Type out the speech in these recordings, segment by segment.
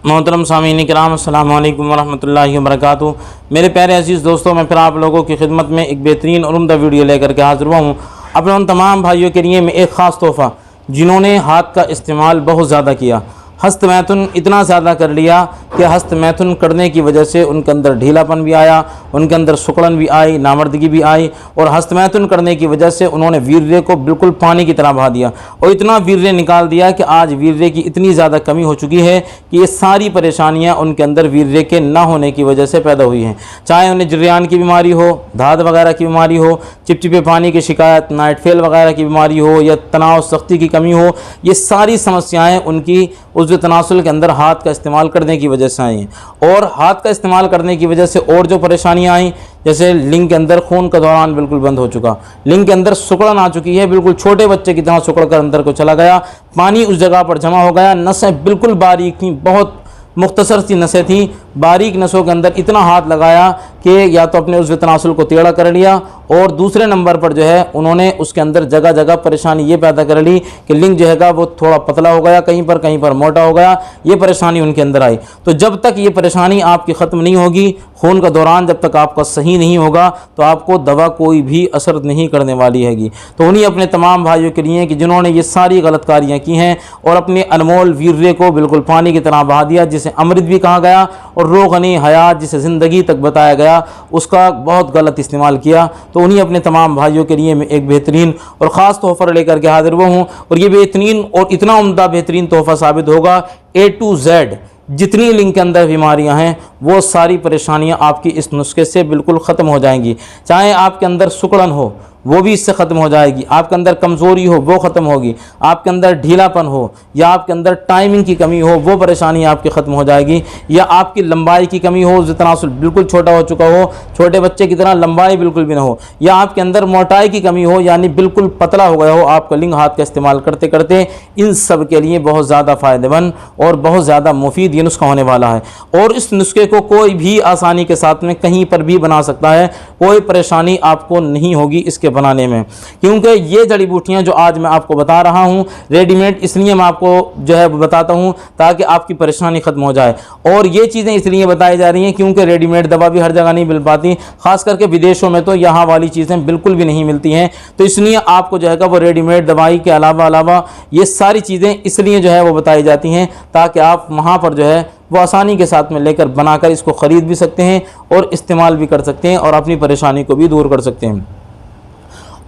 मोहतरम सामीन किराम अस्सलाम वालेकुम वरहमतुल्लाहि वबरकातुहू। मेरे प्यारे अजीज़ दोस्तों, मैं फिर आप लोगों की खिदमत में एक बेहतरीन और उम्दा वीडियो लेकर के हाज़िर हुआ हूँ। अपने उन तमाम भाइयों के लिए मैं एक ख़ास तोहफ़ा, जिन्होंने हाथ का इस्तेमाल बहुत ज़्यादा किया, हस्त मैथुन इतना ज़्यादा कर लिया कि हस्त मैथुन करने की वजह से उनके अंदर ढीलापन भी आया, उनके अंदर सुकड़न भी आई, नामर्दगी भी आई, और हस्त मैथुन करने की वजह से उन्होंने वीर्य को बिल्कुल पानी की तरह बहा दिया और इतना वीर्य निकाल दिया कि आज वीर्य की इतनी ज़्यादा कमी हो चुकी है कि ये सारी परेशानियाँ उनके अंदर वीर्य के ना होने की वजह से पैदा हुई हैं। चाहे उन्हें जरियान की बीमारी हो, धाद वगैरह की बीमारी हो, चिपचिपे पानी की शिकायत, नाइट फेल वगैरह की बीमारी हो, या तनाव सख्ती की कमी हो, ये सारी समस्याएँ उनकी उज़्व तनासुल के अंदर हाथ का इस्तेमाल करने की वजह से आई हैं। और हाथ का इस्तेमाल करने की वजह से और जो परेशानियां आई, जैसे लिंग के अंदर खून का दौरान बिल्कुल बंद हो चुका, लिंग के अंदर सुकड़न आ चुकी है, बिल्कुल छोटे बच्चे की तरह सुकड़ कर अंदर को चला गया, पानी उस जगह पर जमा हो गया, नसें बिल्कुल बारीक थी, बहुत मुख्तसर सी नसें थी, बारीक नसों के अंदर इतना हाथ लगाया कि या तो अपने उस तनासुल को टेढ़ा कर लिया, और दूसरे नंबर पर जो है उन्होंने उसके अंदर जगह जगह परेशानी ये पैदा कर ली कि लिंग जो है वो थोड़ा पतला हो गया, कहीं पर मोटा हो गया, ये परेशानी उनके अंदर आई। तो जब तक ये परेशानी आपकी ख़त्म नहीं होगी, खून का दौरान जब तक आपका सही नहीं होगा, तो आपको दवा कोई भी असर नहीं करने वाली हैगी। तो उन्हीं अपने तमाम भाइयों के लिए कि जिन्होंने ये सारी गलतकारियाँ की हैं और अपने अनमोल वीर्य को बिल्कुल पानी की तरह बहा दिया, जिसे अमृत भी कहा गया, और रोगनी हयात जिसे ज़िंदगी तक बताया गया, उसका बहुत गलत इस्तेमाल किया। तो उन्हीं अपने तमाम भाइयों के लिए मैं एक बेहतरीन और ख़ास तोहफ़ा लेकर के हाजिर हुआ हूँ, और ये बेहतरीन और इतना उम्दा बेहतरीन तोहफ़ा साबित होगा। A to Z जितनी लिंग के अंदर बीमारियां हैं, वो सारी परेशानियां आपकी इस नुस्खे से बिल्कुल ख़त्म हो जाएंगी। चाहे आपके अंदर सुकड़न हो, वो भी इससे ख़त्म हो जाएगी, आपके अंदर कमज़ोरी हो वो ख़त्म होगी, आपके अंदर ढीलापन हो या आपके अंदर टाइमिंग की कमी हो, वो परेशानी आपकी ख़त्म हो जाएगी, या आपकी लंबाई की कमी हो, तनासुल बिल्कुल छोटा हो चुका हो, छोटे बच्चे की तरह लंबाई बिल्कुल भी ना हो, या आपके अंदर मोटाई की कमी हो, यानी बिल्कुल पतला हो गया हो आपका लिंग हाथ का इस्तेमाल करते करते, इन सब के लिए बहुत ज़्यादा फ़ायदेमंद और बहुत ज़्यादा मुफीद ये नुस्खा होने वाला है। और इस नुस्खे को कोई भी आसानी के साथ में कहीं पर भी बना सकता है, कोई परेशानी आपको नहीं होगी इसके बनाने में, क्योंकि ये जड़ी बूटियां जो आज मैं आपको बता रहा हूं रेडीमेड इसलिए मैं आपको जो है बताता हूं ताकि आपकी परेशानी ख़त्म हो जाए। और ये चीज़ें इसलिए बताई जा रही हैं क्योंकि रेडीमेड दवा भी हर जगह नहीं मिल पाती, ख़ास करके विदेशों में तो यहाँ वाली चीज़ें बिल्कुल भी नहीं मिलती हैं। तो इसलिए आपको जो है वो रेडीमेड दवाई के अलावा ये सारी चीज़ें इसलिए जो है वो बताई जाती हैं ताकि आप वहाँ पर जो है वो आसानी के साथ में लेकर बनाकर इसको ख़रीद भी सकते हैं और इस्तेमाल भी कर सकते हैं और अपनी परेशानी को भी दूर कर सकते हैं।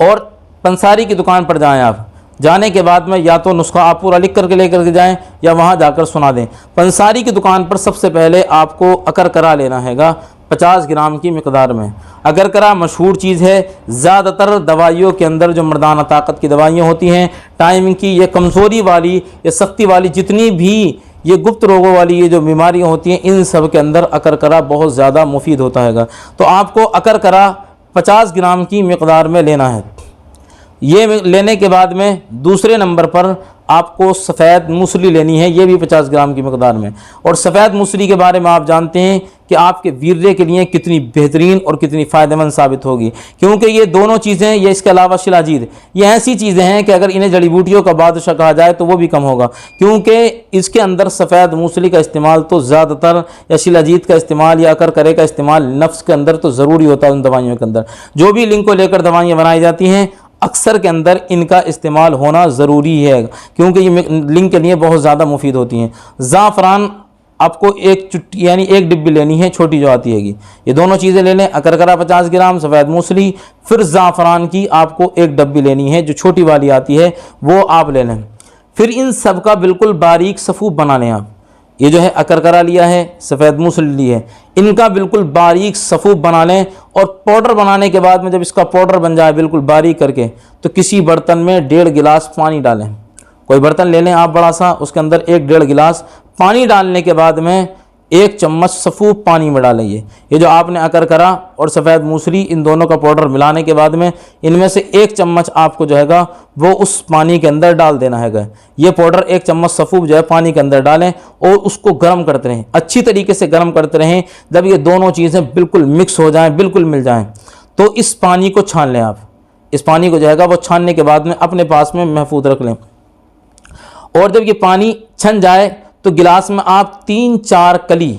और पंसारी की दुकान पर जाएं, आप जाने के बाद में या तो नुस्खा आप पूरा लिख करके लेकर के जाएं या वहाँ जाकर सुना दें। पंसारी की दुकान पर सबसे पहले आपको अकरकरा लेना हैगा 50 ग्राम की मिकदार में। अकरकरा मशहूर चीज़ है, ज़्यादातर दवाइयों के अंदर जो मर्दाना ताकत की दवाइयाँ होती हैं, टाइमिंग की, ये कमज़ोरी वाली या सख्ती वाली, जितनी भी ये गुप्त रोगों वाली ये जो बीमारियाँ होती हैं, इन सब के अंदर अकरकरा बहुत ज़्यादा मुफीद होता हैगा। तो आपको अकरकरा 50 ग्राम की मिकदार में लेना है। ये लेने के बाद में दूसरे नंबर पर आपको सफ़ेद मूसली लेनी है, ये भी 50 ग्राम की मिकदार में। और सफ़ेद मूसली के बारे में आप जानते हैं कि आपके वीर्य के लिए कितनी बेहतरीन और कितनी फ़ायदेमंद साबित होगी, क्योंकि ये दोनों चीज़ें, ये इसके अलावा शिलाजीत, ये ऐसी चीज़ें हैं कि अगर इन्हें जड़ी बूटियों का बादशाह कहा जाए तो वो भी कम होगा, क्योंकि इसके अंदर सफ़ेद मूसली का इस्तेमाल तो ज़्यादातर, या शिलाजीत का इस्तेमाल या अकरकरे का इस्तेमाल नफ्स के अंदर तो ज़रूरी होता है। उन दवाइयों के अंदर जो भी लिंग को लेकर दवाइयाँ बनाई जाती हैं, अक्सर के अंदर इनका इस्तेमाल होना ज़रूरी है, क्योंकि ये लिंग के लिए बहुत ज़्यादा मुफीद होती हैं। ज़ाफ़रान आपको एक चुट्टी यानी एक डिब्बी लेनी है, छोटी जो आती हैगी। ये दोनों चीज़ें ले लें, अकरकरा 50 ग्राम, सफ़ेद मूसली, फिर ज़ाफ़रान की आपको एक डिब्बी लेनी है, जो छोटी वाली आती है वो आप ले लें। फिर इन सब का बिल्कुल बारीक सफ़ूफ बना लें आप। ये जो है अकरकरा लिया है, सफ़ेद मूसली ली है, इनका बिल्कुल बारीक सफ़ूफ बना लें। और पाउडर बनाने के बाद में जब इसका पाउडर बन जाए बिल्कुल बारीक करके, तो किसी बर्तन में 1.5 गिलास पानी डालें। कोई बर्तन ले लें आप बड़ा सा, उसके अंदर 1-1.5 गिलास पानी डालने के बाद में 1 चम्मच सफ़ूफ पानी में डालें। ये जो आपने अकरकरा और सफ़ेद मूसली इन दोनों का पाउडर मिलाने के बाद में इनमें से 1 चम्मच आपको जो हैगा वो उस पानी के अंदर डाल देना हैगा। ये पाउडर 1 चम्मच सफ़ूफ जो है पानी के अंदर डालें और उसको गर्म करते रहें, अच्छी तरीके से गर्म करते रहें। जब ये दोनों चीज़ें बिल्कुल मिक्स हो जाएँ, बिल्कुल मिल जाएँ, तो इस पानी को छान लें आप। इस पानी को जो हैगा वो छानने के बाद में अपने पास में महफूज रख लें। और जब ये पानी छन जाए तो गिलास में आप 3-4 कली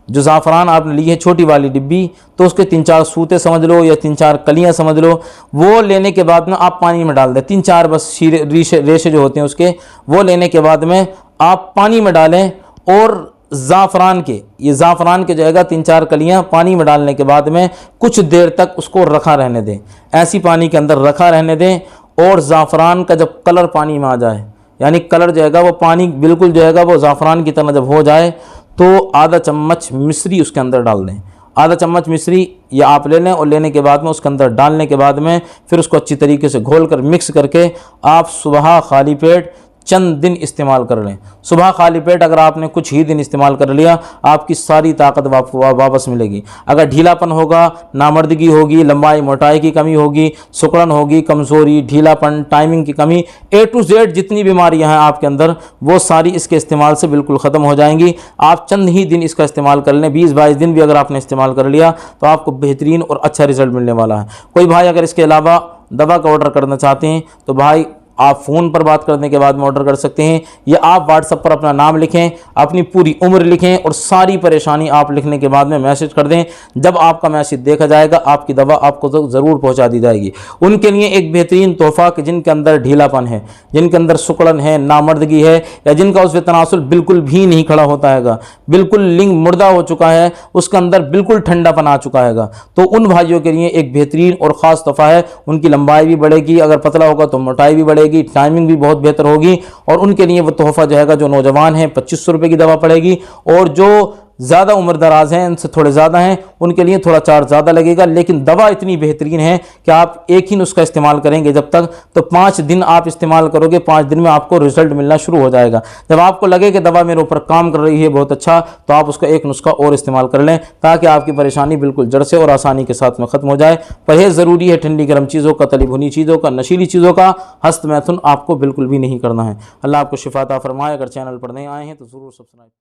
जो ज़ाफ़रान आपने ली है छोटी वाली डिब्बी, तो उसके 3-4 सूते समझ लो या 3-4 कलियां समझ लो, वो लेने के बाद में आप पानी में डाल दें। 3-4 बस रेशे जो होते हैं उसके, वो लेने के बाद में आप पानी में डालें और ज़ाफ़रान के, ये ज़ाफ़रान के जाएगा 3-4 कलियां पानी में डालने के बाद में कुछ देर तक उसको रखा रहने दें, ऐसी पानी के अंदर रखा रहने दें। और ज़ाफ़रान का जब कलर पानी में आ जाए, यानी कलर जाएगा वो पानी बिल्कुल जाएगा वो ज़ाफ़रान की तरह जब हो जाए, तो आधा चम्मच मिश्री उसके अंदर डाल दें। आधा चम्मच मिश्री या आप ले लें और लेने के बाद में उसके अंदर डालने के बाद में फिर उसको अच्छी तरीके से घोल कर मिक्स करके आप सुबह खाली पेट चंद दिन इस्तेमाल कर लें। सुबह खाली पेट अगर आपने कुछ ही दिन इस्तेमाल कर लिया, आपकी सारी ताकत वापस मिलेगी। अगर ढीलापन होगा, नामर्दगी होगी, लंबाई मोटाई की कमी होगी, सुकड़न होगी, कमज़ोरी, ढीलापन, टाइमिंग की कमी, A to Z जितनी बीमारियां हैं आपके अंदर, वो सारी इसके इस्तेमाल से बिल्कुल ख़त्म हो जाएंगी। आप चंद ही दिन इसका इस्तेमाल कर लें, 20-22 दिन भी अगर आपने इस्तेमाल कर लिया तो आपको बेहतरीन और अच्छा रिजल्ट मिलने वाला है। कोई भाई अगर इसके अलावा दवा का ऑर्डर करना चाहते हैं तो भाई आप फ़ोन पर बात करने के बाद में ऑर्डर कर सकते हैं, या आप व्हाट्सएप पर अपना नाम लिखें, अपनी पूरी उम्र लिखें और सारी परेशानी आप लिखने के बाद में मैसेज कर दें। जब आपका मैसेज देखा जाएगा आपकी दवा आपको तो ज़रूर पहुंचा दी जाएगी। उनके लिए एक बेहतरीन तोहफ़ा कि जिनके अंदर ढीलापन है, जिनके अंदर सुकड़न है, नामर्दगी है, या जिनका उसमें तनासुल बिल्कुल भी नहीं खड़ा होता है, बिल्कुल लिंग मुर्दा हो चुका है, उसके अंदर बिल्कुल ठंडापन आ चुका है, तो उन भाइयों के लिए एक बेहतरीन और ख़ास तोहफ़ा है। उनकी लंबाई भी बढ़ेगी, अगर पतला होगा तो मोटाई भी बढ़ेगी, टाइमिंग भी बहुत बेहतर होगी। और उनके लिए वो तोहफा जो है, जो नौजवान हैं 2500 रुपये की दवा पड़ेगी, और जो ज़्यादा उम्र दराज हैं, उनसे थोड़े ज़्यादा हैं, उनके लिए थोड़ा चार्ज ज़्यादा लगेगा। लेकिन दवा इतनी बेहतरीन है कि आप एक ही नुस्खा इस्तेमाल करेंगे जब तक, तो 5 दिन आप इस्तेमाल करोगे, 5 दिन में आपको रिजल्ट मिलना शुरू हो जाएगा। जब आपको लगे कि दवा मेरे ऊपर काम कर रही है बहुत अच्छा, तो आप उसका एक नुस्खा और इस्तेमाल कर लें ताकि आपकी परेशानी बिल्कुल जड़ से और आसानी के साथ में ख़त्म हो जाए। परहेज़ ज़रूरी है ठंडी गर्म चीज़ों का, तली भुनी चीज़ों का, नशीली चीज़ों का, हस्त मैथुन आपको बिल्कुल भी नहीं करना है। अल्लाह आपको शिफा अता फरमाए। अगर चैनल पर नए आए हैं तो ज़रूर सब्सक्राइब